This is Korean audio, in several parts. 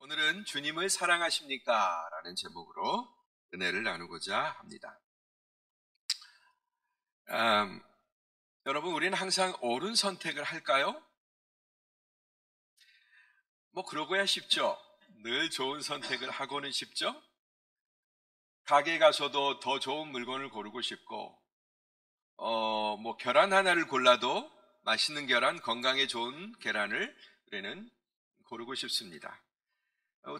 오늘은 주님을 사랑하십니까? 라는 제목으로 은혜를 나누고자 합니다. 여러분, 우리는 항상 옳은 선택을 할까요? 그러고야 쉽죠. 늘 좋은 선택을 하고는 싶죠. 가게에 가서도 더 좋은 물건을 고르고 싶고, 계란 하나를 골라도 맛있는 계란, 건강에 좋은 계란을 우리는 고르고 싶습니다.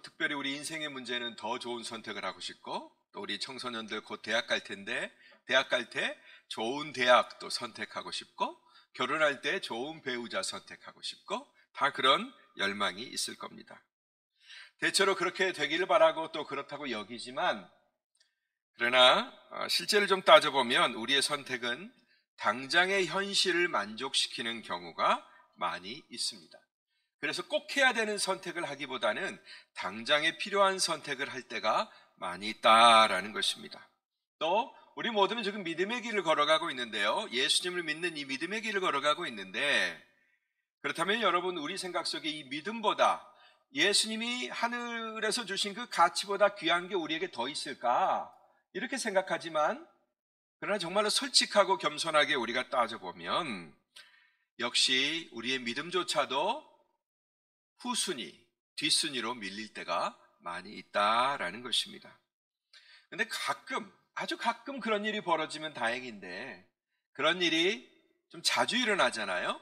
특별히 우리 인생의 문제는 더 좋은 선택을 하고 싶고, 또 우리 청소년들 곧 대학 갈 텐데 대학 갈 때 좋은 대학도 선택하고 싶고, 결혼할 때 좋은 배우자 선택하고 싶고, 다 그런 열망이 있을 겁니다. 대체로 그렇게 되기를 바라고 또 그렇다고 여기지만, 그러나 실제를 좀 따져보면 우리의 선택은 당장의 현실을 만족시키는 경우가 많이 있습니다. 그래서 꼭 해야 되는 선택을 하기보다는 당장에 필요한 선택을 할 때가 많이 있다라는 것입니다. 또 우리 모두는 지금 믿음의 길을 걸어가고 있는데요. 예수님을 믿는 이 믿음의 길을 걸어가고 있는데, 그렇다면 여러분, 우리 생각 속에 이 믿음보다 예수님이 하늘에서 주신 그 가치보다 귀한 게 우리에게 더 있을까? 이렇게 생각하지만, 그러나 정말로 솔직하고 겸손하게 우리가 따져보면 역시 우리의 믿음조차도 후순위, 뒷순위로 밀릴 때가 많이 있다라는 것입니다. 근데 아주 가끔 그런 일이 벌어지면 다행인데, 그런 일이 좀 자주 일어나잖아요.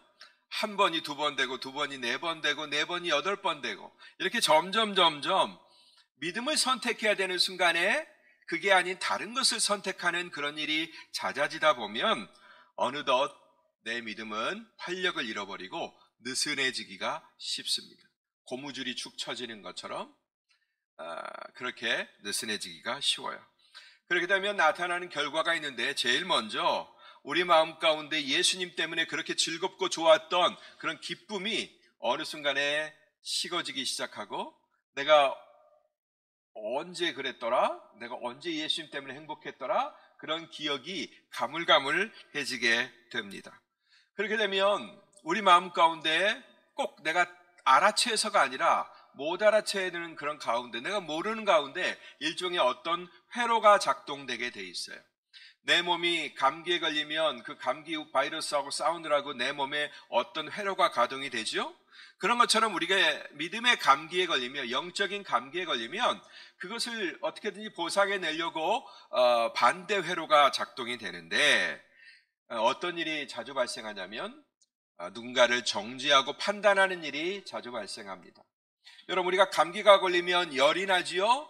한 번이 두 번 되고, 두 번이 네 번 되고, 네 번이 8번 되고, 이렇게 점점 믿음을 선택해야 되는 순간에 그게 아닌 다른 것을 선택하는 그런 일이 잦아지다 보면 어느덧 내 믿음은 활력을 잃어버리고 느슨해지기가 쉽습니다. 고무줄이 축 처지는 것처럼 그렇게 느슨해지기가 쉬워요. 그렇게 되면 나타나는 결과가 있는데, 제일 먼저 우리 마음 가운데 예수님 때문에 그렇게 즐겁고 좋았던 그런 기쁨이 어느 순간에 식어지기 시작하고, 내가 언제 그랬더라? 내가 언제 예수님 때문에 행복했더라? 그런 기억이 가물가물해지게 됩니다. 그렇게 되면 우리 마음 가운데 꼭 내가 알아채서가 아니라 못 알아채는 그런 가운데, 내가 모르는 가운데 일종의 어떤 회로가 작동되게 돼 있어요. 내 몸이 감기에 걸리면 그 감기 바이러스하고 싸우느라고 내 몸에 어떤 회로가 가동이 되죠. 그런 것처럼 우리가 믿음의 감기에 걸리면, 영적인 감기에 걸리면 그것을 어떻게든지 보상해 내려고 반대 회로가 작동이 되는데, 어떤 일이 자주 발생하냐면 누군가를 정죄하고 판단하는 일이 자주 발생합니다. 여러분, 우리가 감기가 걸리면 열이 나지요?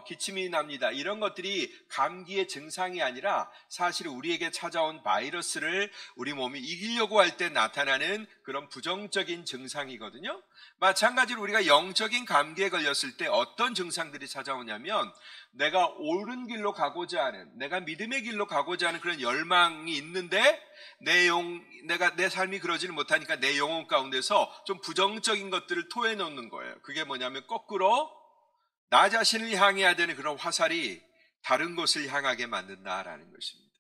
기침이 납니다. 이런 것들이 감기의 증상이 아니라 사실 우리에게 찾아온 바이러스를 우리 몸이 이기려고 할 때 나타나는 그런 부정적인 증상이거든요. 마찬가지로 우리가 영적인 감기에 걸렸을 때 어떤 증상들이 찾아오냐면, 내가 옳은 길로 가고자 하는, 내가 믿음의 길로 가고자 하는 그런 열망이 있는데 내가 내 삶이 그러지는 못하니까 내 영혼 가운데서 좀 부정적인 것들을 토해놓는 거예요. 그게 뭐냐면 거꾸로 나 자신을 향해야 되는 그런 화살이 다른 곳을 향하게 만든다라는 것입니다.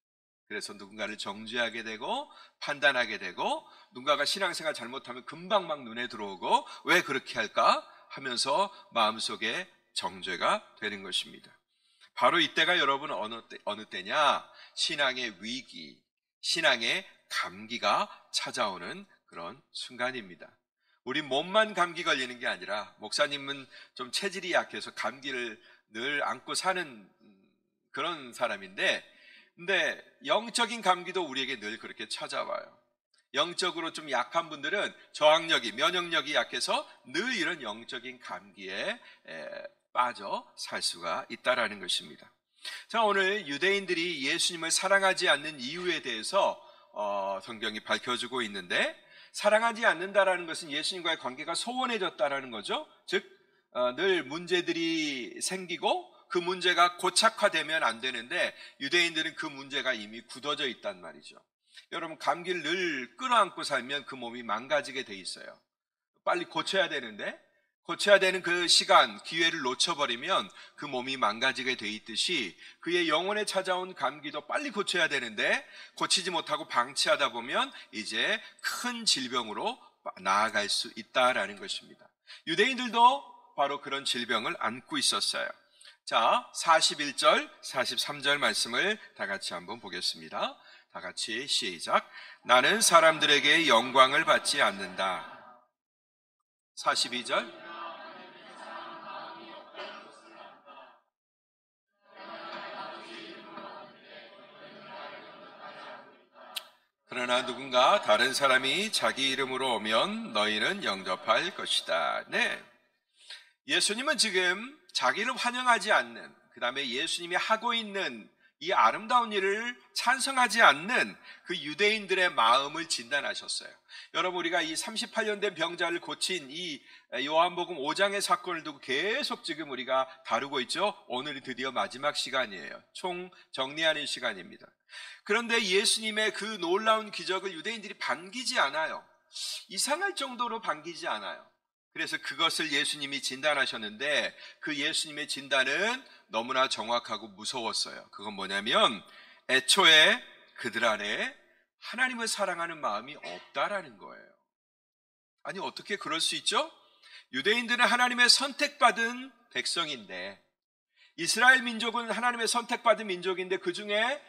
그래서 누군가를 정죄하게 되고 판단하게 되고, 누군가가 신앙생활 잘못하면 금방 막 눈에 들어오고 왜 그렇게 할까 하면서 마음속에 정죄가 되는 것입니다. 바로 이때가 여러분 어느 때냐? 신앙의 위기, 신앙의 감기가 찾아오는 그런 순간입니다. 우리 몸만 감기 걸리는 게 아니라, 목사님은 좀 체질이 약해서 감기를 늘 안고 사는 그런 사람인데, 근데 영적인 감기도 우리에게 늘 그렇게 찾아와요. 영적으로 좀 약한 분들은 저항력이, 면역력이 약해서 늘 이런 영적인 감기에 빠져 살 수가 있다라는 것입니다. 자, 오늘 유대인들이 예수님을 사랑하지 않는 이유에 대해서 성경이 밝혀주고 있는데, 사랑하지 않는다라는 것은 예수님과의 관계가 소원해졌다라는 거죠. 즉, 늘 문제들이 생기고 그 문제가 고착화되면 안 되는데, 유대인들은 그 문제가 이미 굳어져 있단 말이죠. 여러분, 감기를 늘 끌어안고 살면 그 몸이 망가지게 돼 있어요. 빨리 고쳐야 되는데, 고쳐야 되는 그 시간, 기회를 놓쳐버리면 그 몸이 망가지게 돼 있듯이, 그의 영혼에 찾아온 감기도 빨리 고쳐야 되는데 고치지 못하고 방치하다 보면 이제 큰 질병으로 나아갈 수 있다라는 것입니다. 유대인들도 바로 그런 질병을 안고 있었어요. 자, 41절, 43절 말씀을 다 같이 한번 보겠습니다. 다 같이 시작. 나는 사람들에게 영광을 받지 않는다. 42절. 그러나 누군가 다른 사람이 자기 이름으로 오면 너희는 영접할 것이다. 네. 예수님은 지금 자기를 환영하지 않는, 그 다음에 예수님이 하고 있는 이 아름다운 일을 찬성하지 않는 그 유대인들의 마음을 진단하셨어요. 여러분, 우리가 이 38년 된 병자를 고친 이 요한복음 5장의 사건을 두고 계속 지금 우리가 다루고 있죠. 오늘이 드디어 마지막 시간이에요. 총 정리하는 시간입니다. 그런데 예수님의 그 놀라운 기적을 유대인들이 반기지 않아요. 이상할 정도로 반기지 않아요. 그래서 그것을 예수님이 진단하셨는데 그 예수님의 진단은 너무나 정확하고 무서웠어요. 그건 뭐냐면 애초에 그들 안에 하나님을 사랑하는 마음이 없다라는 거예요. 아니, 어떻게 그럴 수 있죠? 유대인들은 하나님의 선택받은 백성인데, 이스라엘 민족은 하나님의 선택받은 민족인데 그 중에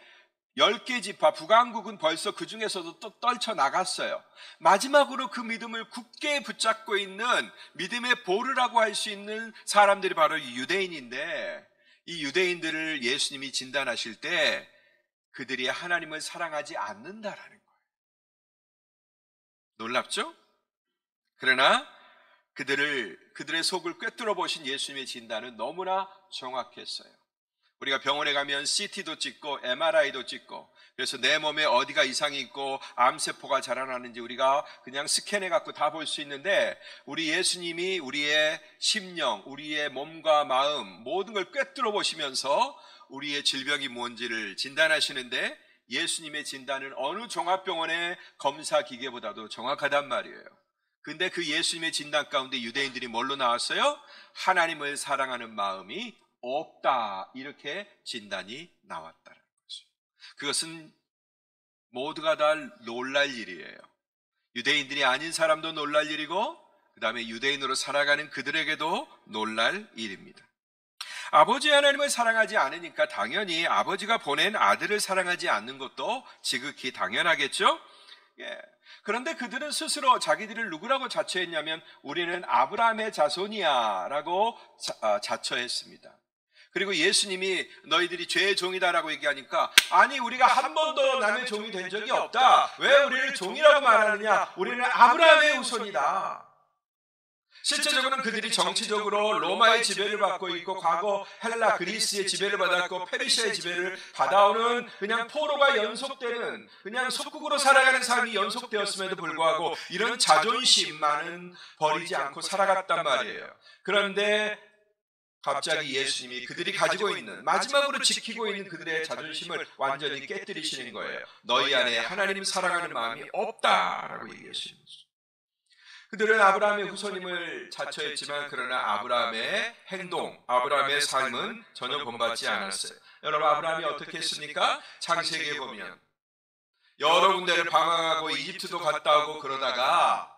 10개 지파, 북왕국은 벌써 그 중에서도 또 떨쳐나갔어요. 마지막으로 그 믿음을 굳게 붙잡고 있는 믿음의 보루라고 할 수 있는 사람들이 바로 유대인인데, 이 유대인들을 예수님이 진단하실 때 그들이 하나님을 사랑하지 않는다라는 거예요. 놀랍죠? 그러나 그들의 속을 꿰뚫어 보신 예수님의 진단은 너무나 정확했어요. 우리가 병원에 가면 CT도 찍고 MRI도 찍고, 그래서 내 몸에 어디가 이상이 있고 암세포가 자라나는지 우리가 그냥 스캔해 갖고 다 볼 수 있는데, 우리 예수님이 우리의 심령, 우리의 몸과 마음 모든 걸 꿰뚫어 보시면서 우리의 질병이 뭔지를 진단하시는데, 예수님의 진단은 어느 종합병원의 검사 기계보다도 정확하단 말이에요. 근데 그 예수님의 진단 가운데 유대인들이 뭘로 나왔어요? 하나님을 사랑하는 마음이 없다, 이렇게 진단이 나왔다는 거죠. 그것은 모두가 다 놀랄 일이에요. 유대인들이 아닌 사람도 놀랄 일이고, 그 다음에 유대인으로 살아가는 그들에게도 놀랄 일입니다. 아버지 하나님을 사랑하지 않으니까 당연히 아버지가 보낸 아들을 사랑하지 않는 것도 지극히 당연하겠죠? 예. 그런데 그들은 스스로 자기들을 누구라고 자처했냐면 우리는 아브라함의 자손이야 라고 자처했습니다. 그리고 예수님이 너희들이 죄의 종이다라고 얘기하니까, 아니, 우리가 한 번도 남의 종이 된 적이 없다. 왜 우리를 종이라고 말하느냐? 우리는 아브라함의 후손이다. 실제적으로는 그들이 정치적으로 로마의 지배를 받고 있고, 과거 헬라 그리스의 지배를 받았고, 페르시아의 지배를 받아오는 그냥 포로가 연속되는, 그냥 속국으로 살아가는 삶이 연속되었음에도 불구하고 이런 자존심만은 버리지 않고 살아갔단 말이에요. 그런데 갑자기 예수님이 그들이 가지고 있는, 마지막으로 지키고 있는 그들의 자존심을 완전히 깨뜨리시는 거예요. 너희 안에 하나님 사랑하는 마음이 없다라고 얘기하시는 거죠. 그들은 아브라함의 후손임을 자처했지만 그러나 아브라함의 행동, 아브라함의 삶은 전혀 본받지 않았어요. 여러분, 아브라함이 어떻게 했습니까? 창세기에 보면 여러 군데를 방황하고 이집트도 갔다 오고 그러다가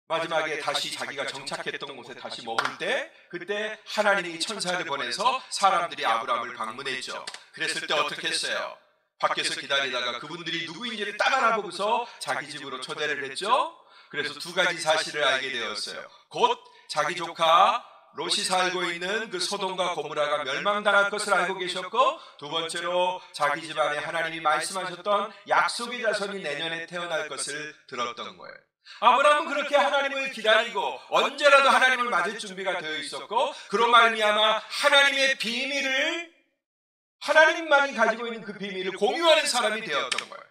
마지막에 다시 자기가 정착했던 곳에 다시 머물 때, 그때 하나님이 천사를 보내서 사람들이 아브라함을 방문했죠. 그랬을 때 어떻게 했어요? 밖에서 기다리다가 그분들이 누구인지를 딱 알아보고서 자기 집으로 초대를 했죠. 그래서 두 가지 사실을 알게 되었어요. 곧 자기 조카 롯이 살고 있는 그 소돔과 고모라가 멸망당할 것을 알고 계셨고, 두 번째로 자기 집안에 하나님이 말씀하셨던 약속의 자손이 내년에 태어날 것을 들었던 거예요. 아브라함은 그렇게 하나님을 기다리고 언제라도 하나님을 맞을 준비가 되어 있었고, 그로 말미암아 하나님의 비밀을, 하나님만이 가지고 있는 그 비밀을 공유하는 사람이 되었던 거예요.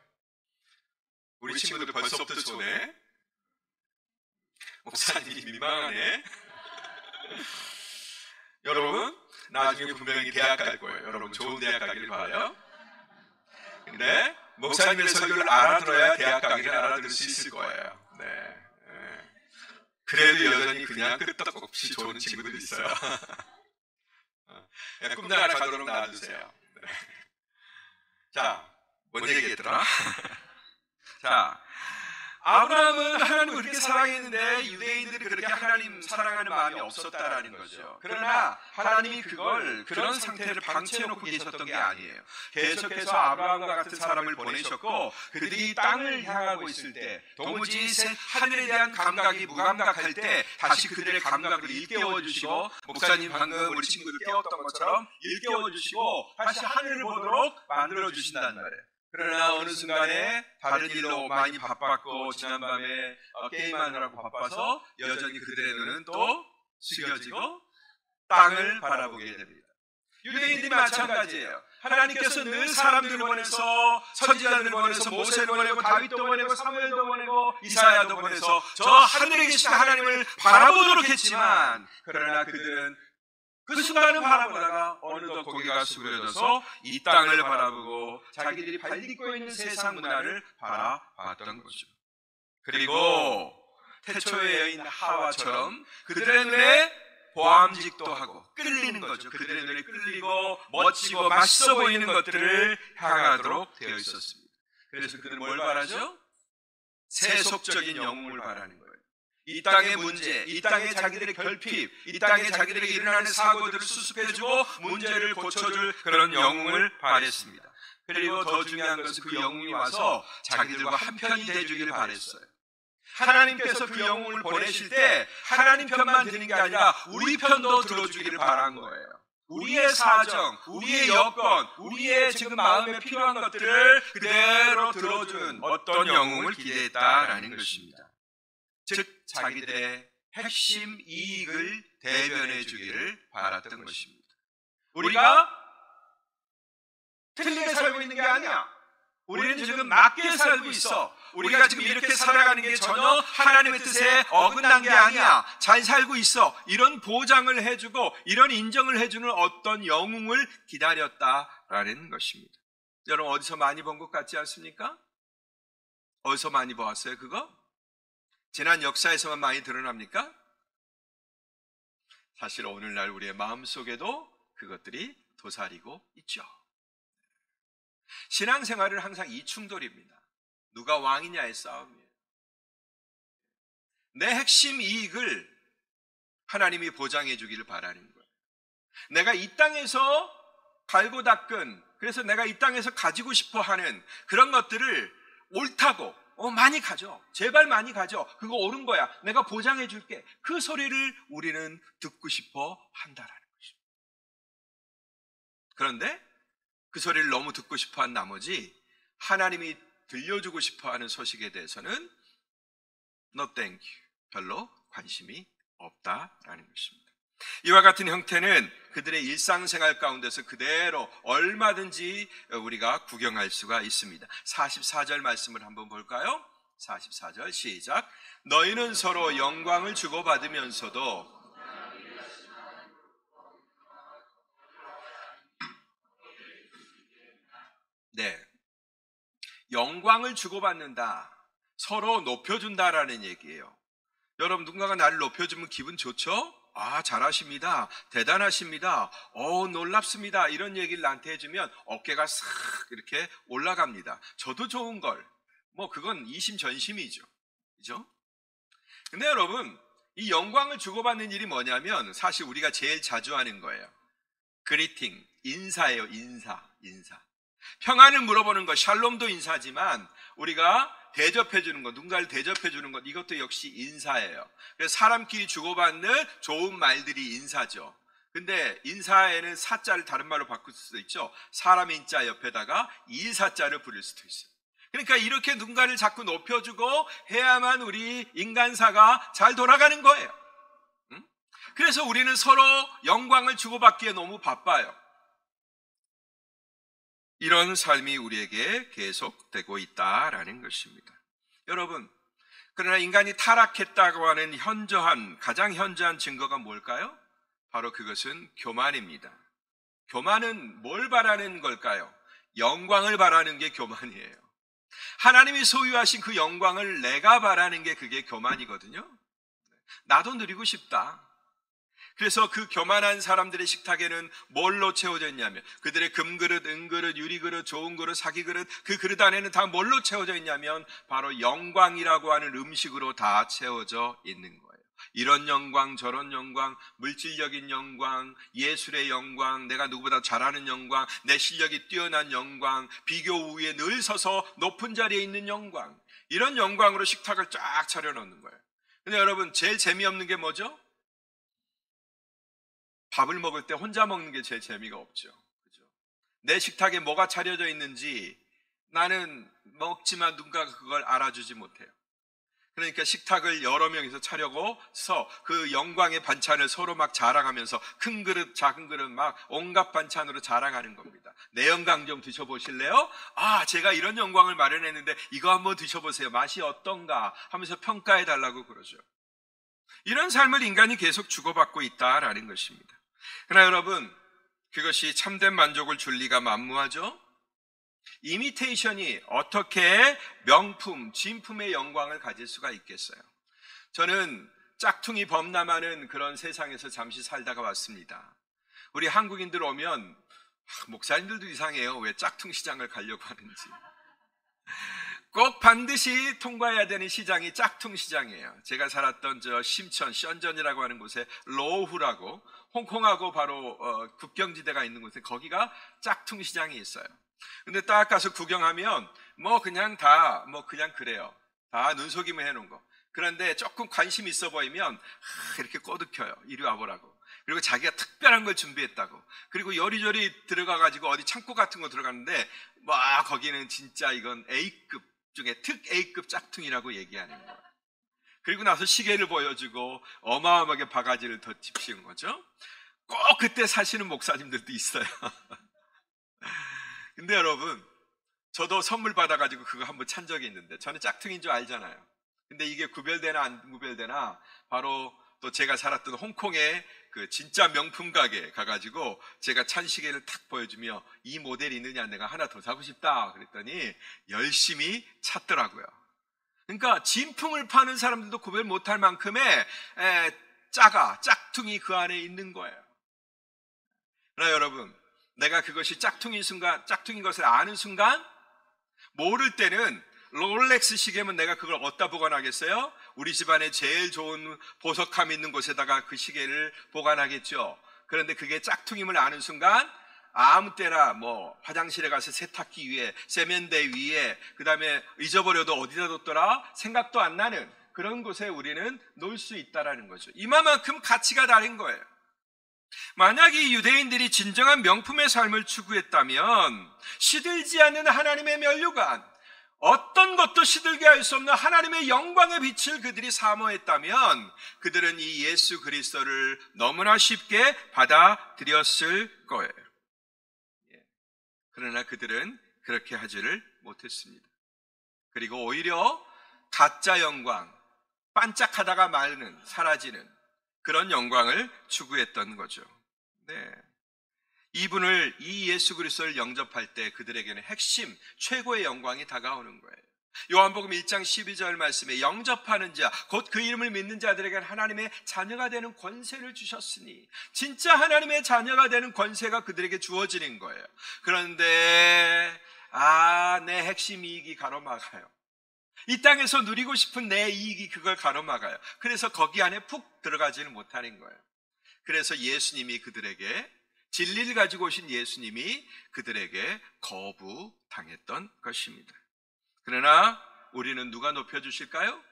우리 친구들 벌써부터 좋네. 목사님이 민망하네. 여러분, 나중에 분명히 대학 갈 거예요. 여러분, 좋은 대학 가기를 바라요. 근데 목사님의 설교를 알아들어야 대학 가기를 알아들을 수 있을 거예요. 네. 그래도 여전히 그냥 끄떡없이 좋은 친구들이 있어요. 꿈나라 가도록 놔두세요. 네. 자, 뭔 얘기했더라? 자, 아브라함은 하나님을 그렇게 사랑했는데 유대인들이 그렇게 하나님 사랑하는 마음이 없었다라는 거죠. 그러나 하나님이 그런 상태를 방치해놓고 계셨던 게 아니에요. 계속해서 아브라함과 같은 사람을 보내셨고, 그들이 땅을 향하고 있을 때 도무지 하늘에 대한 감각이 무감각할 때 다시 그들의 감각을 일깨워 주시고, 목사님 방금 우리 친구들 깨웠던 것처럼 일깨워 주시고 다시 하늘을 보도록 만들어 주신단 말이에요. 그러나 어느 순간에 다른 일로 많이 바빴고 지난밤에 게임하느라고 바빠서 여전히 그들의 눈은 또 숙여지고 땅을 바라보게 됩니다. 유대인들이 마찬가지예요. 하나님께서 늘 사람들을 보내서, 선지자들을 보내서, 모세를 보내고 다윗도 보내고 사무엘도 보내고 이사야도 보내서 저 하늘에 계신 하나님을 바라보도록 했지만, 그러나 그들은 그 순간을 바라보다가 어느덧 고개가 수그려져서 이 땅을 바라보고 자기들이 발딛고 있는 세상 문화를 바라봤던 거죠. 그리고 태초의 여인 하와처럼 그들의 눈에 보암직도 하고 끌리는 거죠. 그들의 눈에 끌리고 멋지고 맛있어 보이는 것들을 향하도록 되어 있었습니다. 그래서 그들은 뭘 바라죠? 세속적인 영웅을 바라는 거예요. 이 땅의 문제, 이 땅의 자기들의 결핍, 이 땅에 자기들에게 일어나는 사고들을 수습해주고 문제를 고쳐줄 그런 영웅을 바랬습니다. 그리고 더 중요한 것은 그 영웅이 와서 자기들과 한편이 돼주기를 바랬어요. 하나님께서 그 영웅을 보내실 때 하나님 편만 드는 게 아니라 우리 편도 들어주기를 바란 거예요. 우리의 사정, 우리의 여건, 우리의 지금 마음에 필요한 것들을 그대로 들어주는 어떤 영웅을 기대했다라는 것입니다. 즉 자기들의 핵심 이익을 대변해 주기를 바랐던 것입니다. 우리가 틀리게 살고 있는 게 아니야. 우리는 지금 맞게 살고 있어. 우리가 지금 이렇게 살아가는 게 전혀 하나님의 뜻에 어긋난 게 아니야. 잘 살고 있어. 이런 보장을 해주고 이런 인정을 해주는 어떤 영웅을 기다렸다라는 것입니다. 여러분 어디서 많이 본 것 같지 않습니까? 어디서 많이 보았어요 그거? 지난 역사에서만 많이 드러납니까? 사실 오늘날 우리의 마음속에도 그것들이 도사리고 있죠. 신앙생활은 항상 이 충돌입니다. 누가 왕이냐의 싸움이에요. 내 핵심 이익을 하나님이 보장해 주기를 바라는 거예요. 내가 이 땅에서 갈고 닦은, 그래서 내가 이 땅에서 가지고 싶어 하는 그런 것들을 옳다고 많이 가져. 제발 많이 가져. 그거 옳은 거야. 내가 보장해 줄게. 그 소리를 우리는 듣고 싶어 한다라는 것입니다. 그런데 그 소리를 너무 듣고 싶어 한 나머지 하나님이 들려주고 싶어 하는 소식에 대해서는 no thank you. 별로 관심이 없다라는 것입니다. 이와 같은 형태는 그들의 일상생활 가운데서 그대로 얼마든지 우리가 구경할 수가 있습니다. 44절 말씀을 한번 볼까요? 44절 시작. 너희는 서로 영광을 주고받으면서도 영광을 주고받는다. 서로 높여준다라는 얘기예요. 여러분 누군가가 나를 높여주면 기분 좋죠? 아, 잘하십니다. 대단하십니다. 놀랍습니다. 이런 얘기를 나한테 해주면 어깨가 싹 이렇게 올라갑니다. 저도 좋은 걸. 그건 이심전심이죠. 그죠? 근데 여러분, 이 영광을 주고받는 일이 뭐냐면 사실 우리가 제일 자주 하는 거예요. 그리팅, 인사예요. 인사. 평안을 물어보는 것, 샬롬도 인사지만 우리가 대접해주는 것, 누군가를 대접해주는 것, 이것도 역시 인사예요. 그래서 사람끼리 주고받는 좋은 말들이 인사죠. 근데 인사에는 사자를 다른 말로 바꿀 수도 있죠. 사람 인자 옆에다가 일사자를 부릴 수도 있어요. 그러니까 이렇게 누군가를 자꾸 높여주고 해야만 우리 인간사가 잘 돌아가는 거예요. 그래서 우리는 서로 영광을 주고받기에 너무 바빠요. 이런 삶이 우리에게 계속되고 있다라는 것입니다. 여러분, 그러나 인간이 타락했다고 하는 가장 현저한 증거가 뭘까요? 바로 그것은 교만입니다. 교만은 뭘 바라는 걸까요? 영광을 바라는 게 교만이에요. 하나님이 소유하신 그 영광을 내가 바라는 게 그게 교만이거든요. 나도 누리고 싶다. 그래서 그 교만한 사람들의 식탁에는 뭘로 채워져 있냐면, 그들의 금그릇, 은그릇, 유리그릇, 좋은 그릇, 사기그릇, 그 그릇 안에는 다 뭘로 채워져 있냐면 바로 영광이라고 하는 음식으로 다 채워져 있는 거예요. 이런 영광, 저런 영광, 물질적인 영광, 예술의 영광, 내가 누구보다 잘하는 영광, 내 실력이 뛰어난 영광, 비교 우위에 늘 서서 높은 자리에 있는 영광, 이런 영광으로 식탁을 쫙 차려놓는 거예요. 근데 여러분, 제일 재미없는 게 뭐죠? 밥을 먹을 때 혼자 먹는 게 제일 재미가 없죠. 그죠? 내 식탁에 뭐가 차려져 있는지 나는 먹지만 누군가가 그걸 알아주지 못해요. 그러니까 식탁을 여러 명이서 차려고서 그 영광의 반찬을 서로 막 자랑하면서 큰 그릇, 작은 그릇 막 온갖 반찬으로 자랑하는 겁니다. 내 영광 좀 드셔보실래요? 아, 제가 이런 영광을 마련했는데 이거 한번 드셔보세요. 맛이 어떤가 하면서 평가해 달라고 그러죠. 이런 삶을 인간이 계속 주고받고 있다라는 것입니다. 그러나 여러분, 그것이 참된 만족을 줄 리가 만무하죠? 이미테이션이 어떻게 명품, 진품의 영광을 가질 수가 있겠어요? 저는 짝퉁이 범람하는 그런 세상에서 잠시 살다가 왔습니다. 우리 한국인들 오면 목사님들도 이상해요. 왜 짝퉁 시장을 가려고 하는지. 꼭 반드시 통과해야 되는 시장이 짝퉁 시장이에요. 제가 살았던 저 심천, 션전이라고 하는 곳에 로후라고 홍콩하고 바로 국경지대가 있는 곳에 거기가 짝퉁 시장이 있어요. 근데 딱 가서 구경하면 그냥 그냥 그래요. 다 눈속임을 해놓은 거. 그런데 조금 관심 있어 보이면 이렇게 꼬드켜요. 이리 와보라고. 그리고 자기가 특별한 걸 준비했다고. 그리고 여리저리 들어가가지고 어디 창고 같은 거 들어갔는데 거기는 진짜 이건 A급 중에 특 A급 짝퉁이라고 얘기하는 거예요. 그리고 나서 시계를 보여주고 어마어마하게 바가지를 더 짚씌운 거죠. 꼭 그때 사시는 목사님들도 있어요. 근데 여러분, 저도 선물 받아가지고 그거 한번 찬 적이 있는데, 저는 짝퉁인 줄 알잖아요. 근데 이게 구별되나 안 구별되나, 바로 또 제가 살았던 홍콩의 그 진짜 명품 가게에 가가지고 제가 찬 시계를 탁 보여주며 이 모델이 있느냐, 내가 하나 더 사고 싶다 그랬더니 열심히 찾더라고요. 그러니까 진품을 파는 사람들도 구별 못할 만큼의 짝퉁이 그 안에 있는 거예요. 그러나 여러분, 내가 그것이 짝퉁인 것을 아는 순간, 모를 때는 롤렉스 시계면 내가 그걸 어디다 보관하겠어요? 우리 집안에 제일 좋은 보석함 있는 곳에다가 그 시계를 보관하겠죠. 그런데 그게 짝퉁임을 아는 순간, 아무 때나 화장실에 가서 세탁기 위에, 세면대 위에, 그 다음에 잊어버려도 어디다 뒀더라 생각도 안 나는 그런 곳에 우리는 놓을 수 있다라는 거죠. 이만큼 가치가 다른 거예요. 만약 이 유대인들이 진정한 명품의 삶을 추구했다면 시들지 않는 하나님의 면류관, 어떤 것도 시들게 할 수 없는 하나님의 영광의 빛을 그들이 사모했다면 그들은 이 예수 그리스도를 너무나 쉽게 받아들였을 거예요. 그러나 그들은 그렇게 하지를 못했습니다. 그리고 오히려 가짜 영광, 반짝하다가 사라지는 그런 영광을 추구했던 거죠. 네. 이 예수 그리스도를 영접할 때 그들에게는 핵심, 최고의 영광이 다가오는 거예요. 요한복음 1장 12절 말씀에 영접하는 자, 곧 그 이름을 믿는 자들에게는 하나님의 자녀가 되는 권세를 주셨으니, 진짜 하나님의 자녀가 되는 권세가 그들에게 주어지는 거예요. 그런데 내 핵심 이익이 가로막아요. 이 땅에서 누리고 싶은 내 이익이 그걸 가로막아요. 그래서 거기 안에 푹 들어가지는 못하는 거예요. 그래서 예수님이 그들에게, 진리를 가지고 오신 예수님이 그들에게 거부당했던 것입니다. 그러나 우리는 누가 높여주실까요?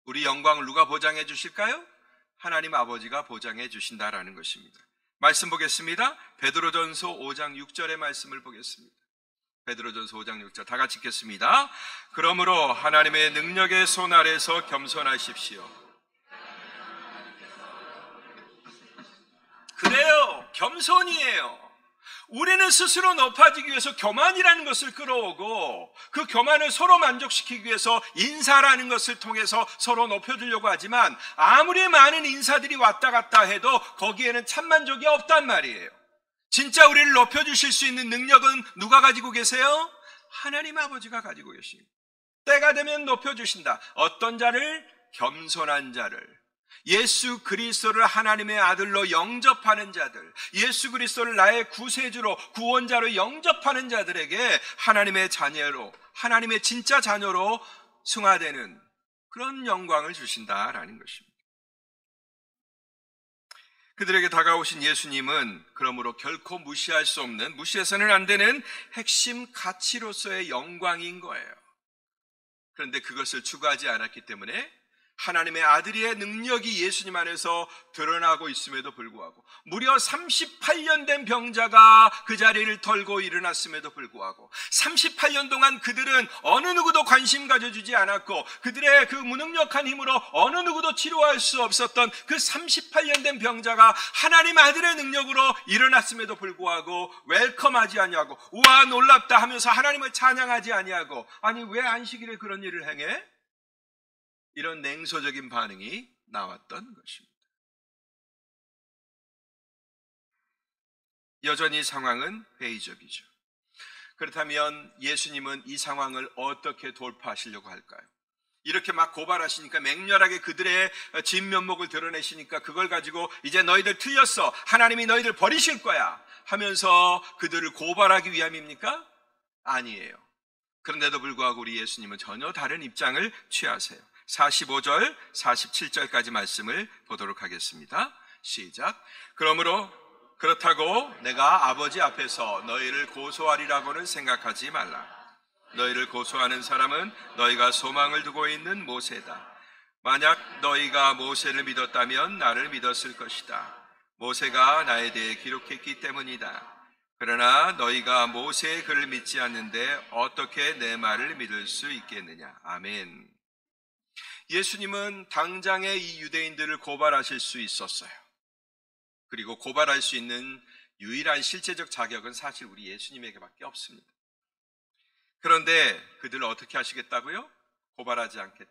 우리 영광을 누가 보장해 주실까요? 하나님 아버지가 보장해 주신다라는 것입니다. 말씀 보겠습니다. 베드로전서 5장 6절의 말씀을 보겠습니다. 베드로전서 5장 6절 다 같이 읽겠습니다. 그러므로 하나님의 능력의 손 아래서 겸손하십시오. 그래요, 겸손이에요. 우리는 스스로 높아지기 위해서 교만이라는 것을 끌어오고, 그 교만을 서로 만족시키기 위해서 인사라는 것을 통해서 서로 높여주려고 하지만, 아무리 많은 인사들이 왔다 갔다 해도 거기에는 참만족이 없단 말이에요. 진짜 우리를 높여주실 수 있는 능력은 누가 가지고 계세요? 하나님 아버지가 가지고 계십니다. 때가 되면 높여주신다. 어떤 자를? 겸손한 자를. 예수 그리스도를 하나님의 아들로 영접하는 자들, 예수 그리스도를 나의 구세주로 구원자로 영접하는 자들에게 하나님의 자녀로, 하나님의 진짜 자녀로 승화되는 그런 영광을 주신다라는 것입니다. 그들에게 다가오신 예수님은 그러므로 결코 무시할 수 없는, 무시해서는 안 되는 핵심 가치로서의 영광인 거예요. 그런데 그것을 추구하지 않았기 때문에 하나님의 아들의 능력이 예수님 안에서 드러나고 있음에도 불구하고, 무려 38년 된 병자가 그 자리를 털고 일어났음에도 불구하고 38년 동안 그들은 어느 누구도 관심 가져주지 않았고, 그들의 그 무능력한 힘으로 어느 누구도 치료할 수 없었던 그 38년 된 병자가 하나님 아들의 능력으로 일어났음에도 불구하고 웰컴하지 아니하고, 우와 놀랍다 하면서 하나님을 찬양하지 아니하고, 아니 왜 안식일에 그런 일을 행해? 이런 냉소적인 반응이 나왔던 것입니다. 여전히 상황은 회의적이죠. 그렇다면 예수님은 이 상황을 어떻게 돌파하시려고 할까요? 이렇게 막 고발하시니까, 맹렬하게 그들의 진면목을 드러내시니까 그걸 가지고 이제 너희들 틀렸어, 하나님이 너희들 버리실 거야 하면서 그들을 고발하기 위함입니까? 아니에요. 그런데도 불구하고 우리 예수님은 전혀 다른 입장을 취하세요. 45절, 47절까지 말씀을 보도록 하겠습니다. 시작. 그러므로 그렇다고 내가 아버지 앞에서 너희를 고소하리라고는 생각하지 말라. 너희를 고소하는 사람은 너희가 소망을 두고 있는 모세다. 만약 너희가 모세를 믿었다면 나를 믿었을 것이다. 모세가 나에 대해 기록했기 때문이다. 그러나 너희가 모세의 글을 믿지 않는데 어떻게 내 말을 믿을 수 있겠느냐. 아멘. 예수님은 당장에 이 유대인들을 고발하실 수 있었어요. 그리고 고발할 수 있는 유일한 실제적 자격은 사실 우리 예수님에게밖에 없습니다. 그런데 그들을 어떻게 하시겠다고요? 고발하지 않겠다.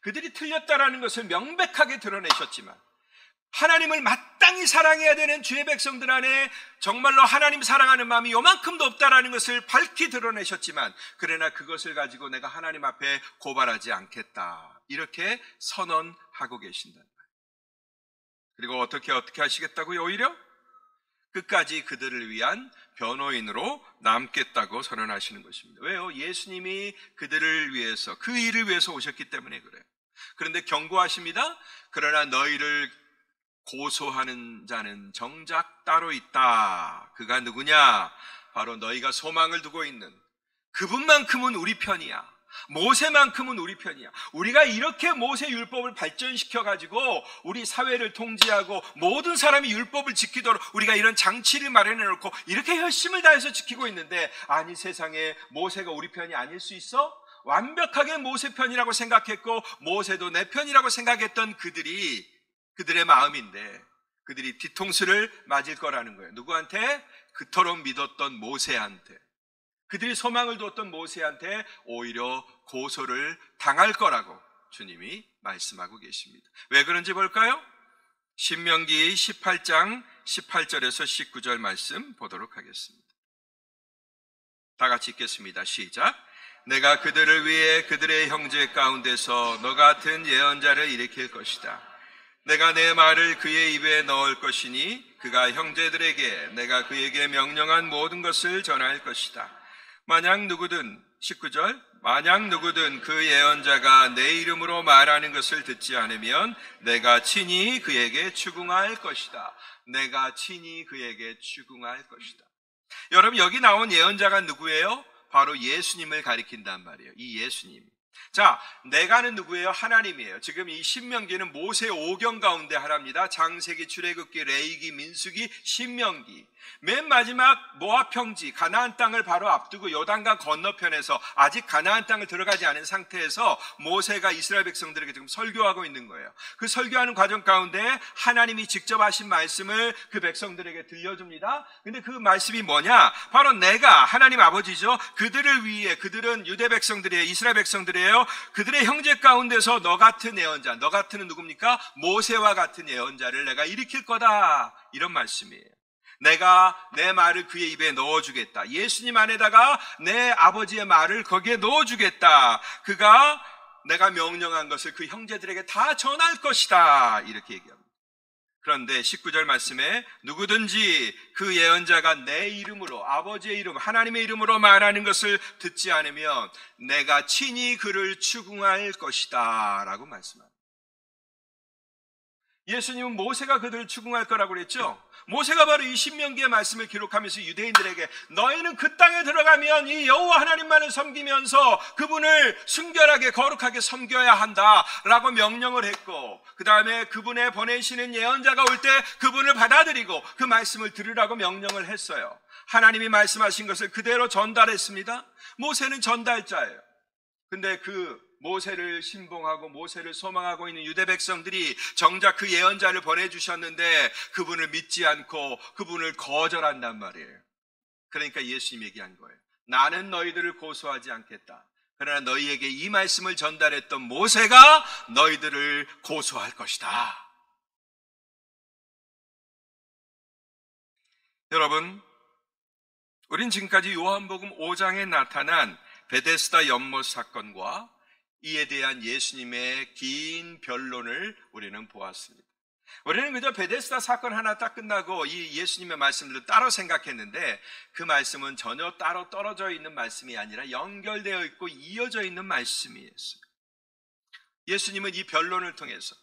그들이 틀렸다라는 것을 명백하게 드러내셨지만, 하나님을 마땅히 사랑해야 되는 주의 백성들 안에 정말로 하나님 사랑하는 마음이 요만큼도 없다라는 것을 밝히 드러내셨지만, 그러나 그것을 가지고 내가 하나님 앞에 고발하지 않겠다, 이렇게 선언하고 계신다. 그리고 어떻게 하시겠다고요? 오히려 끝까지 그들을 위한 변호인으로 남겠다고 선언하시는 것입니다. 왜요? 예수님이 그들을 위해서, 그 일을 위해서 오셨기 때문에 그래요. 그런데 경고하십니다. 그러나 너희를 고소하는 자는 정작 따로 있다. 그가 누구냐? 바로 너희가 소망을 두고 있는 그분만큼은 우리 편이야. 모세만큼은 우리 편이야. 우리가 이렇게 모세 율법을 발전시켜가지고 우리 사회를 통제하고 모든 사람이 율법을 지키도록 우리가 이런 장치를 마련해놓고 이렇게 열심을 다해서 지키고 있는데, 아니 세상에 모세가 우리 편이 아닐 수 있어? 완벽하게 모세 편이라고 생각했고 모세도 내 편이라고 생각했던 그들의 마음인데, 그들이 뒤통수를 맞을 거라는 거예요. 누구한테? 그토록 믿었던 모세한테, 그들이 소망을 두었던 모세한테 오히려 고소를 당할 거라고 주님이 말씀하고 계십니다. 왜 그런지 볼까요? 신명기 18장 18절에서 19절 말씀 보도록 하겠습니다. 다 같이 읽겠습니다. 시작. 내가 그들을 위해 그들의 형제 가운데서 너 같은 예언자를 일으킬 것이다. 내가 내 말을 그의 입에 넣을 것이니 그가 형제들에게 내가 그에게 명령한 모든 것을 전할 것이다. 만약 누구든 19절, 만약 누구든 그 예언자가 내 이름으로 말하는 것을 듣지 않으면 내가 친히 그에게 추궁할 것이다. 내가 친히 그에게 추궁할 것이다. 여러분, 여기 나온 예언자가 누구예요? 바로 예수님을 가리킨단 말이에요. 이 예수님. 자, 내가는 누구예요? 하나님이에요. 지금 이 신명기는 모세 5경 가운데 하나입니다. 창세기, 출애굽기, 레위기, 민수기, 신명기. 맨 마지막 모압 평지 가나안 땅을 바로 앞두고 요단강 건너편에서 아직 가나안 땅을 들어가지 않은 상태에서 모세가 이스라엘 백성들에게 지금 설교하고 있는 거예요. 그 설교하는 과정 가운데 하나님이 직접 하신 말씀을 그 백성들에게 들려줍니다. 근데 그 말씀이 뭐냐? 바로 내가 하나님 아버지죠. 그들을 위해, 그들은 유대 백성들이에요. 이스라엘 백성들이에요. 그들의 형제 가운데서 너 같은 예언자, 너 같은 누굽니까? 모세와 같은 예언자를 내가 일으킬 거다. 이런 말씀이에요. 내가 내 말을 그의 입에 넣어주겠다. 예수님 안에다가 내 아버지의 말을 거기에 넣어주겠다. 그가 내가 명령한 것을 그 형제들에게 다 전할 것이다. 이렇게 얘기합니다. 그런데 19절 말씀에 누구든지 그 예언자가 내 이름으로, 아버지의 이름, 하나님의 이름으로 말하는 것을 듣지 않으면 내가 친히 그를 추궁할 것이다 라고 말씀합니다. 예수님은 모세가 그들을 추궁할 거라고 그랬죠. 모세가 바로 이 신명기의 말씀을 기록하면서 유대인들에게 너희는 그 땅에 들어가면 이 여호와 하나님만을 섬기면서 그분을 순결하게 거룩하게 섬겨야 한다라고 명령을 했고, 그 다음에 그분의 보내시는 예언자가 올 때 그분을 받아들이고 그 말씀을 들으라고 명령을 했어요. 하나님이 말씀하신 것을 그대로 전달했습니다. 모세는 전달자예요. 근데 그 모세를 신봉하고 모세를 소망하고 있는 유대 백성들이 정작 그 예언자를 보내주셨는데 그분을 믿지 않고 그분을 거절한단 말이에요. 그러니까 예수님이 얘기한 거예요. 나는 너희들을 고소하지 않겠다. 그러나 너희에게 이 말씀을 전달했던 모세가 너희들을 고소할 것이다. 여러분, 우린 지금까지 요한복음 5장에 나타난 베데스다 연못 사건과 이에 대한 예수님의 긴 변론을 우리는 보았습니다. 우리는 그저 베데스다 사건 하나 딱 끝나고 이 예수님의 말씀들을 따로 생각했는데 그 말씀은 전혀 따로 떨어져 있는 말씀이 아니라 연결되어 있고 이어져 있는 말씀이었어요. 예수님은 이 변론을 통해서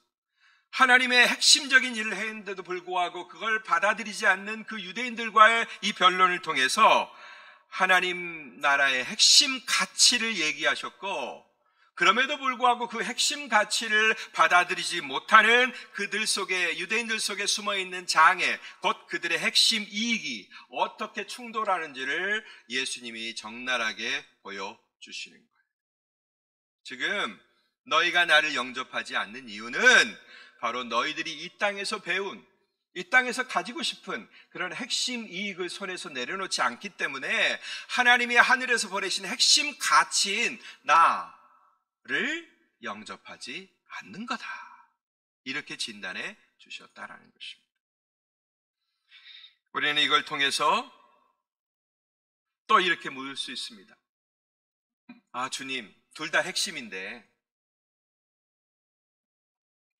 하나님의 핵심적인 일을 했는데도 불구하고 그걸 받아들이지 않는 그 유대인들과의 이 변론을 통해서 하나님 나라의 핵심 가치를 얘기하셨고, 그럼에도 불구하고 그 핵심 가치를 받아들이지 못하는 그들 속에, 유대인들 속에 숨어있는 장애, 곧 그들의 핵심 이익이 어떻게 충돌하는지를 예수님이 적나라하게 보여주시는 거예요. 지금 너희가 나를 영접하지 않는 이유는 바로 너희들이 이 땅에서 배운, 이 땅에서 가지고 싶은 그런 핵심 이익을 손에서 내려놓지 않기 때문에 하나님이 하늘에서 보내신 핵심 가치인 나를 영접하지 않는 거다. 이렇게 진단해 주셨다라는 것입니다. 우리는 이걸 통해서 또 이렇게 묻을 수 있습니다. 아, 주님, 둘 다 핵심인데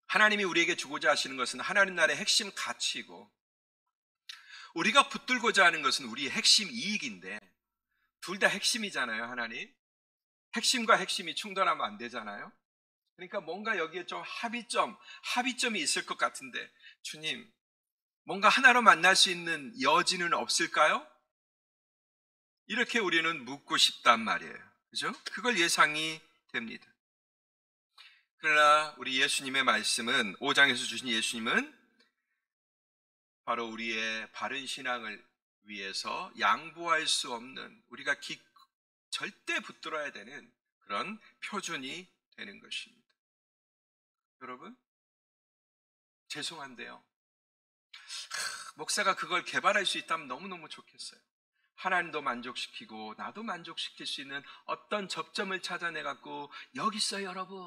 하나님이 우리에게 주고자 하시는 것은 하나님 나라의 핵심 가치이고 우리가 붙들고자 하는 것은 우리의 핵심 이익인데 둘 다 핵심이잖아요. 하나님, 핵심과 핵심이 충돌하면 안 되잖아요. 그러니까 뭔가 여기에 좀 합의점이 있을 것 같은데 주님, 뭔가 하나로 만날 수 있는 여지는 없을까요? 이렇게 우리는 묻고 싶단 말이에요. 그죠? 그걸 예상이 됩니다. 그러나 우리 예수님의 말씀은, 5장에서 주신 예수님은 바로 우리의 바른 신앙을 위해서 양보할 수 없는, 우리가 절대 붙들어야 되는 그런 표준이 되는 것입니다. 여러분, 죄송한데요, 목사가 그걸 개발할 수 있다면 너무너무 좋겠어요. 하나님도 만족시키고 나도 만족시킬 수 있는 어떤 접점을 찾아내갖고 여기 있어요 여러분,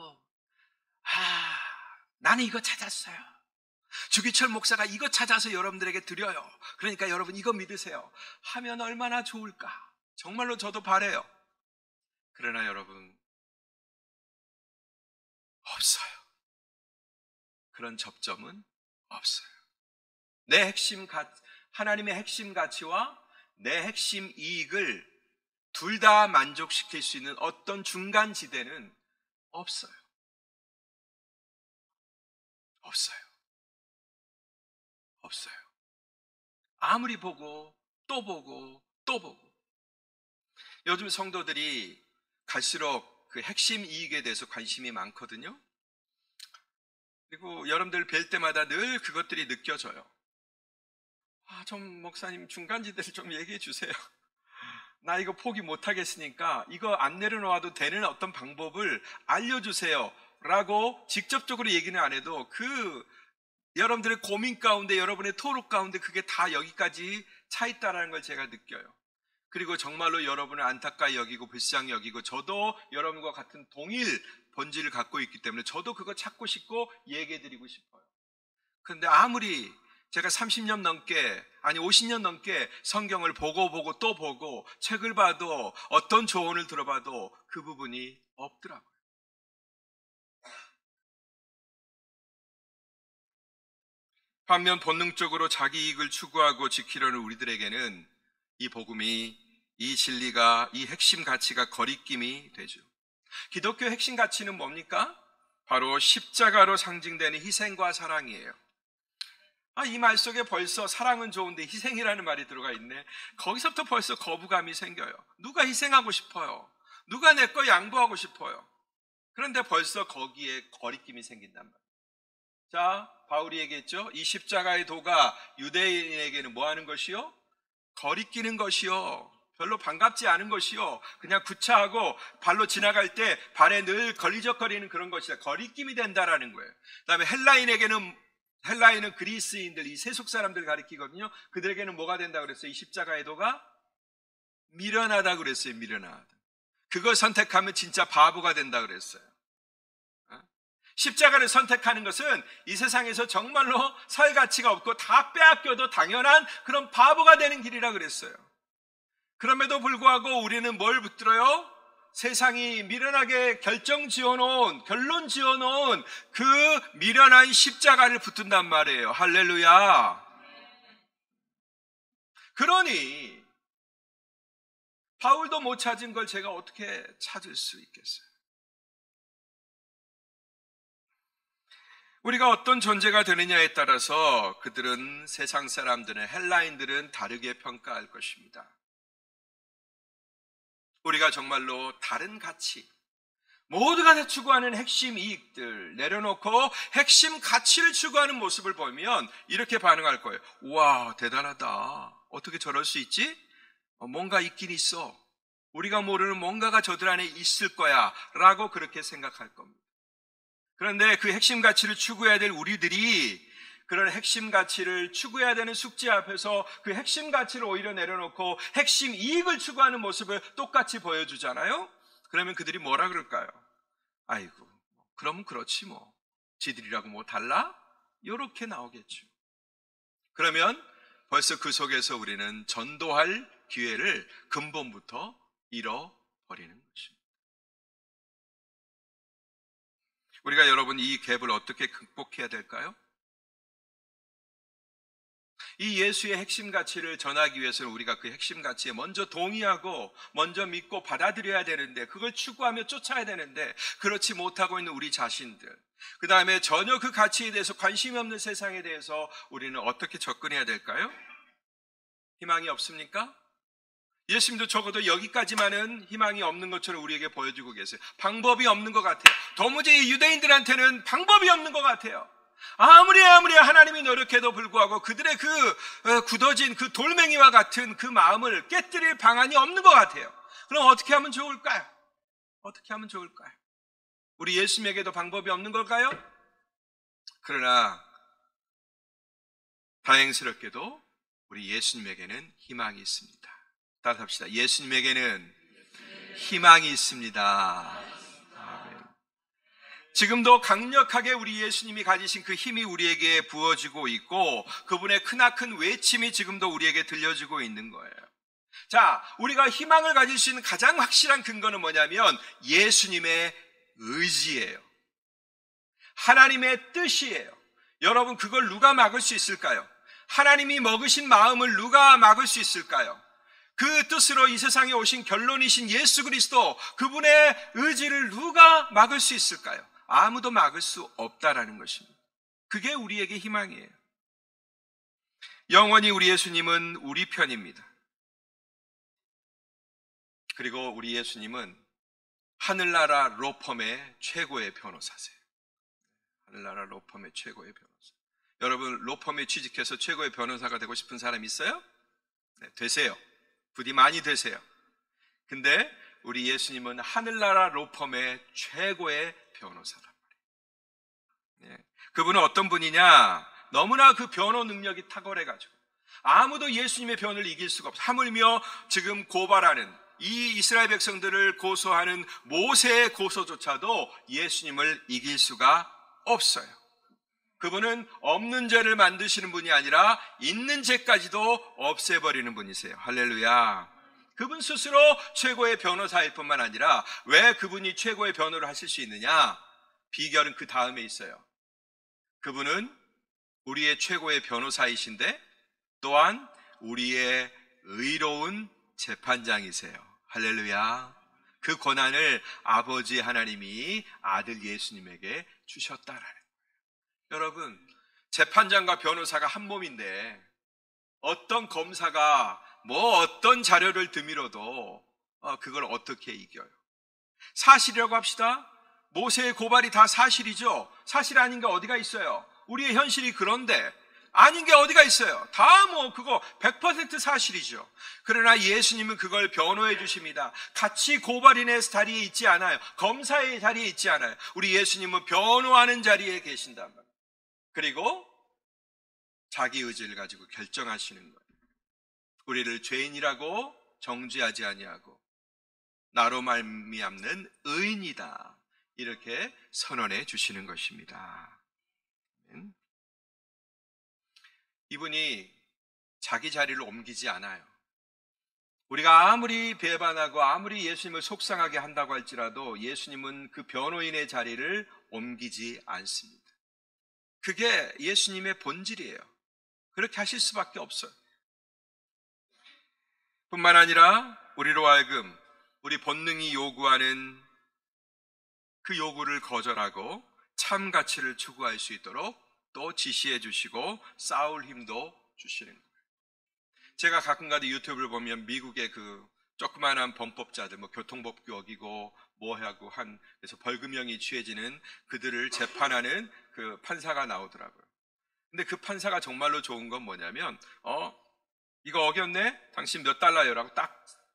나는 이거 찾았어요. 주기철 목사가 이거 찾아서 여러분들에게 드려요. 그러니까 여러분 이거 믿으세요. 하면 얼마나 좋을까. 정말로 저도 바라요. 그러나 여러분, 없어요. 그런 접점은 없어요. 하나님의 핵심 가치와 내 핵심 이익을 둘 다 만족시킬 수 있는 어떤 중간 지대는 없어요. 없어요. 아무리 보고 또 보고 또 보고. 요즘 성도들이 갈수록 그 핵심 이익에 대해서 관심이 많거든요. 그리고 여러분들 뵐 때마다 늘 그것들이 느껴져요. 좀 목사님 중간지대를 좀 얘기해 주세요. 나 이거 포기 못하겠으니까 이거 안 내려놓아도 되는 어떤 방법을 알려주세요 라고 직접적으로 얘기는 안 해도 여러분들의 고민 가운데, 여러분의 토록 가운데 그게 다 여기까지 차 있다는 걸 제가 느껴요. 그리고 정말로 여러분을 안타까이 여기고 불쌍히 여기고, 저도 여러분과 같은 동일 본질을 갖고 있기 때문에 저도 그거 찾고 싶고 얘기해 드리고 싶어요. 그런데 아무리 제가 30년 넘게, 아니 50년 넘게 성경을 보고 또 보고 책을 봐도 어떤 조언을 들어봐도 그 부분이 없더라고요. 반면 본능적으로 자기 이익을 추구하고 지키려는 우리들에게는 이 복음이, 이 진리가, 이 핵심 가치가 거리낌이 되죠. 기독교의 핵심 가치는 뭡니까? 바로 십자가로 상징되는 희생과 사랑이에요. 이 말 속에 벌써 사랑은 좋은데 희생이라는 말이 들어가 있네. 거기서부터 벌써 거부감이 생겨요. 누가 희생하고 싶어요? 누가 내 거 양보하고 싶어요? 그런데 벌써 거기에 거리낌이 생긴단 말이에요. 자, 바울이 얘기했죠. 이 십자가의 도가 유대인에게는 뭐 하는 것이요? 거리끼는 것이요. 별로 반갑지 않은 것이요. 그냥 구차하고 발로 지나갈 때 발에 늘 걸리적거리는 그런 것이다. 거리낌이 된다라는 거예요. 그 다음에 헬라인은 그리스인들, 이 세속 사람들 가리키거든요. 그들에게는 뭐가 된다고 그랬어요? 이 십자가의 도가 미련하다 그랬어요. 미련하다. 그걸 선택하면 진짜 바보가 된다 그랬어요. 십자가를 선택하는 것은 이 세상에서 정말로 살 가치가 없고 다 빼앗겨도 당연한 그런 바보가 되는 길이라 그랬어요. 그럼에도 불구하고 우리는 뭘 붙들어요? 세상이 미련하게 결론 지어놓은 그 미련한 십자가를 붙든단 말이에요. 할렐루야. 그러니 바울도 못 찾은 걸 제가 어떻게 찾을 수 있겠어요? 우리가 어떤 존재가 되느냐에 따라서 그들은, 세상 사람들은, 헬라인들은 다르게 평가할 것입니다. 우리가 정말로 다른 가치, 모두가 다 추구하는 핵심 이익들 내려놓고 핵심 가치를 추구하는 모습을 보면 이렇게 반응할 거예요. 우와, 대단하다. 어떻게 저럴 수 있지? 뭔가 있긴 있어. 우리가 모르는 뭔가가 저들 안에 있을 거야 라고 그렇게 생각할 겁니다. 그런데 그 핵심 가치를 추구해야 될 우리들이 그런 핵심 가치를 추구해야 되는 숙제 앞에서 그 핵심 가치를 오히려 내려놓고 핵심 이익을 추구하는 모습을 똑같이 보여주잖아요. 그러면 그들이 뭐라 그럴까요? 아이고, 그럼 그렇지 뭐. 지들이라고 뭐 달라? 이렇게 나오겠죠. 그러면 벌써 그 속에서 우리는 전도할 기회를 근본부터 잃어버리는 것입니다. 우리가 여러분 이 갭을 어떻게 극복해야 될까요? 이 예수의 핵심 가치를 전하기 위해서는 우리가 그 핵심 가치에 먼저 동의하고 먼저 믿고 받아들여야 되는데, 그걸 추구하며 쫓아야 되는데 그렇지 못하고 있는 우리 자신들, 그 다음에 전혀 그 가치에 대해서 관심이 없는 세상에 대해서 우리는 어떻게 접근해야 될까요? 희망이 없습니까? 예수님도 적어도 여기까지만은 희망이 없는 것처럼 우리에게 보여주고 계세요. 방법이 없는 것 같아요. 도무지 유대인들한테는 방법이 없는 것 같아요. 아무리 하나님이 노력해도 불구하고 그들의 그 굳어진 그 돌멩이와 같은 그 마음을 깨뜨릴 방안이 없는 것 같아요. 그럼 어떻게 하면 좋을까요? 어떻게 하면 좋을까요? 우리 예수님에게도 방법이 없는 걸까요? 그러나 다행스럽게도 우리 예수님에게는 희망이 있습니다. 따라합시다. 예수님에게는 희망이 있습니다. 아멘. 지금도 강력하게 우리 예수님이 가지신 그 힘이 우리에게 부어지고 있고, 그분의 크나큰 외침이 지금도 우리에게 들려지고 있는 거예요. 자, 우리가 희망을 가질 수 있는 가장 확실한 근거는 뭐냐면 예수님의 의지예요. 하나님의 뜻이에요. 여러분, 그걸 누가 막을 수 있을까요? 하나님이 먹으신 마음을 누가 막을 수 있을까요? 그 뜻으로 이 세상에 오신 결론이신 예수 그리스도, 그분의 의지를 누가 막을 수 있을까요? 아무도 막을 수 없다라는 것입니다. 그게 우리에게 희망이에요. 영원히 우리 예수님은 우리 편입니다. 그리고 우리 예수님은 하늘나라 로펌의 최고의 변호사세요. 하늘나라 로펌의 최고의 변호사. 여러분, 로펌에 취직해서 최고의 변호사가 되고 싶은 사람 있어요? 네, 되세요. 부디 많이 되세요. 근데 우리 예수님은 하늘나라 로펌의 최고의 변호사란 말이에요. 네. 그분은 어떤 분이냐? 너무나 그 변호 능력이 탁월해가지고 아무도 예수님의 변을 이길 수가 없어요. 하물며 지금 고발하는 이 이스라엘 백성들을 고소하는 모세의 고소조차도 예수님을 이길 수가 없어요. 그분은 없는 죄를 만드시는 분이 아니라 있는 죄까지도 없애버리는 분이세요. 할렐루야. 그분 스스로 최고의 변호사일 뿐만 아니라, 왜 그분이 최고의 변호를 하실 수 있느냐? 비결은 그 다음에 있어요. 그분은 우리의 최고의 변호사이신데 또한 우리의 의로운 재판장이세요. 할렐루야. 그 권한을 아버지 하나님이 아들 예수님에게 주셨다라는 거예요. 여러분, 재판장과 변호사가 한 몸인데 어떤 검사가 어떤 자료를 드밀어도 그걸 어떻게 이겨요? 사실이라고 합시다. 모세의 고발이 다 사실이죠. 사실 아닌 게 어디가 있어요? 우리의 현실이 그런데 아닌 게 어디가 있어요? 다 그거 100% 사실이죠. 그러나 예수님은 그걸 변호해 주십니다. 같이 고발인의 자리에 있지 않아요. 검사의 자리에 있지 않아요. 우리 예수님은 변호하는 자리에 계신단 말이에요. 그리고 자기 의지를 가지고 결정하시는 거예요. 우리를 죄인이라고 정죄하지 아니하고 나로 말미암는 의인이다, 이렇게 선언해 주시는 것입니다. 이분이 자기 자리를 옮기지 않아요. 우리가 아무리 배반하고 아무리 예수님을 속상하게 한다고 할지라도 예수님은 그 변호인의 자리를 옮기지 않습니다. 그게 예수님의 본질이에요. 그렇게 하실 수밖에 없어요. 뿐만 아니라 우리로 하여금 우리 본능이 요구하는 그 요구를 거절하고 참 가치를 추구할 수 있도록 또 지시해 주시고 싸울 힘도 주시는 거예요. 제가 가끔가다 유튜브를 보면 미국의 그 조그만한 범법자들, 교통법규 어기고 하고 그래서 벌금형이 취해지는 그들을 재판하는 그 판사가 나오더라고요. 근데 그 판사가 정말로 좋은 건 뭐냐면, 이거 어겼네? 당신 몇 달러요라고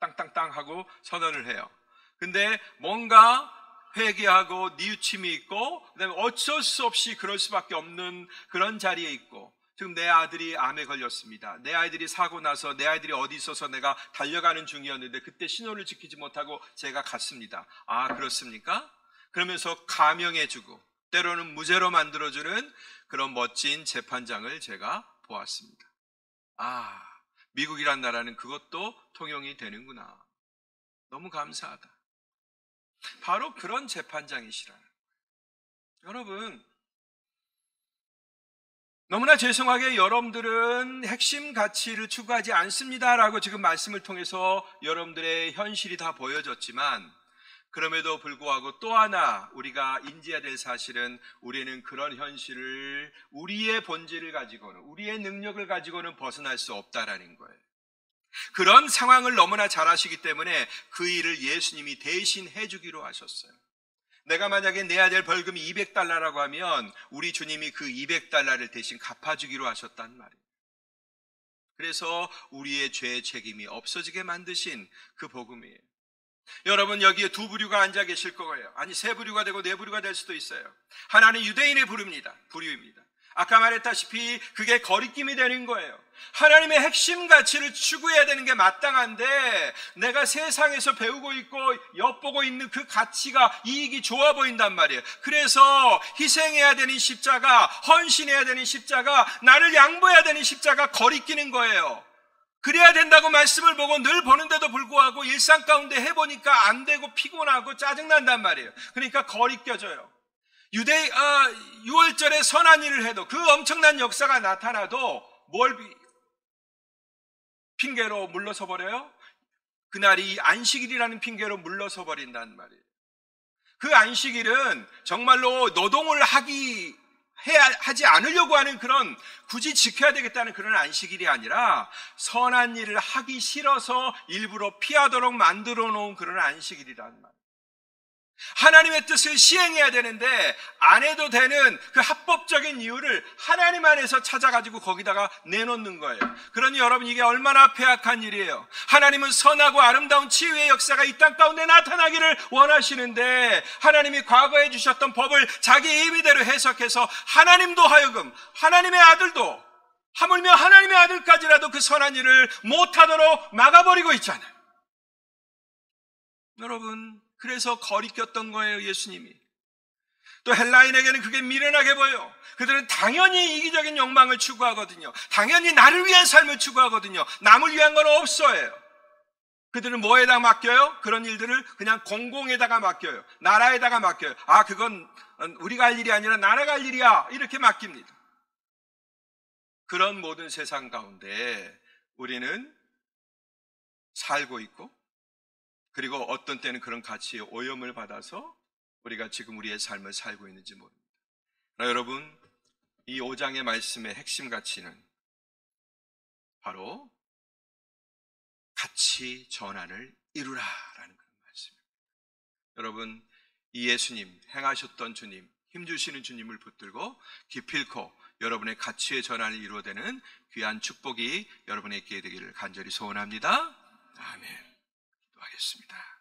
땅땅땅 하고 선언을 해요. 근데 뭔가 회개하고 뉘우침이 있고, 그다음에 어쩔 수 없이 그럴 수밖에 없는 그런 자리에 있고, 지금 내 아들이 암에 걸렸습니다. 내 아이들이 사고 나서 내 아이들이 어디 있어서 내가 달려가는 중이었는데 그때 신호를 지키지 못하고 제가 갔습니다. 아, 그렇습니까? 그러면서 감형해주고 때로는 무죄로 만들어주는 그런 멋진 재판장을 제가 보았습니다. 아, 미국이란 나라는 그것도 통용이 되는구나. 너무 감사하다. 바로 그런 재판장이시라는 거예요. 여러분, 너무나 죄송하게 여러분들은 핵심 가치를 추구하지 않습니다라고 지금 말씀을 통해서 여러분들의 현실이 다 보여졌지만, 그럼에도 불구하고 또 하나 우리가 인지해야 될 사실은 우리는 그런 현실을 우리의 본질을 가지고는, 우리의 능력을 가지고는 벗어날 수 없다라는 거예요. 그런 상황을 너무나 잘 아시기 때문에 그 일을 예수님이 대신 해주기로 하셨어요. 내가 만약에 내야 될 벌금이 200달러라고 하면 우리 주님이 그 200달러를 대신 갚아주기로 하셨단 말이에요. 그래서 우리의 죄의 책임이 없어지게 만드신 그 복음이에요. 여러분, 여기에 두 부류가 앉아 계실 거예요. 아니, 세 부류가 되고 네 부류가 될 수도 있어요. 하나는 유대인의 부류입니다. 아까 말했다시피 그게 거리낌이 되는 거예요. 하나님의 핵심 가치를 추구해야 되는 게 마땅한데 내가 세상에서 배우고 있고 엿보고 있는 그 가치가 이익이 좋아 보인단 말이에요. 그래서 희생해야 되는 십자가, 헌신해야 되는 십자가, 나를 양보해야 되는 십자가 거리끼는 거예요. 그래야 된다고 말씀을 보고 늘 보는데도 불구하고 일상 가운데 해보니까 안 되고 피곤하고 짜증난단 말이에요. 그러니까 거리껴져요. 유월절에 선한 일을 해도 그 엄청난 역사가 나타나도 뭘 핑계로 물러서 버려요? 그날이 안식일이라는 핑계로 물러서 버린단 말이에요. 그 안식일은 정말로 노동을 하지 않으려고 하는 그런, 굳이 지켜야 되겠다는 그런 안식일이 아니라 선한 일을 하기 싫어서 일부러 피하도록 만들어 놓은 그런 안식일이란 말이에요. 하나님의 뜻을 시행해야 되는데 안 해도 되는 그 합법적인 이유를 하나님 안에서 찾아가지고 거기다가 내놓는 거예요. 그러니 여러분, 이게 얼마나 폐악한 일이에요. 하나님은 선하고 아름다운 치유의 역사가 이 땅 가운데 나타나기를 원하시는데 하나님이 과거에 주셨던 법을 자기 임의대로 해석해서 하나님도 하여금, 하나님의 아들도, 하물며 하나님의 아들까지라도 그 선한 일을 못하도록 막아버리고 있잖아요. 여러분, 그래서 거리꼈던 거예요, 예수님이. 또 헬라인에게는 그게 미련하게 보여요. 그들은 당연히 이기적인 욕망을 추구하거든요. 당연히 나를 위한 삶을 추구하거든요. 남을 위한 건 없어요. 그들은 뭐에다 맡겨요? 그런 일들을 그냥 공공에다가 맡겨요. 나라에다가 맡겨요. 아, 그건 우리가 할 일이 아니라 나라가 할 일이야, 이렇게 맡깁니다. 그런 모든 세상 가운데 우리는 살고 있고, 그리고 어떤 때는 그런 가치에 오염을 받아서 우리가 지금 우리의 삶을 살고 있는지 모릅니다. 그러나 여러분, 이 5장의 말씀의 핵심 가치는 바로 가치 전환을 이루라라는 그런 말씀입니다. 여러분, 이 예수님, 행하셨던 주님, 힘주시는 주님을 붙들고 기필코 여러분의 가치의 전환을 이루어내는 귀한 축복이 여러분에게 되기를 간절히 소원합니다. 아멘. 기도하겠습니다.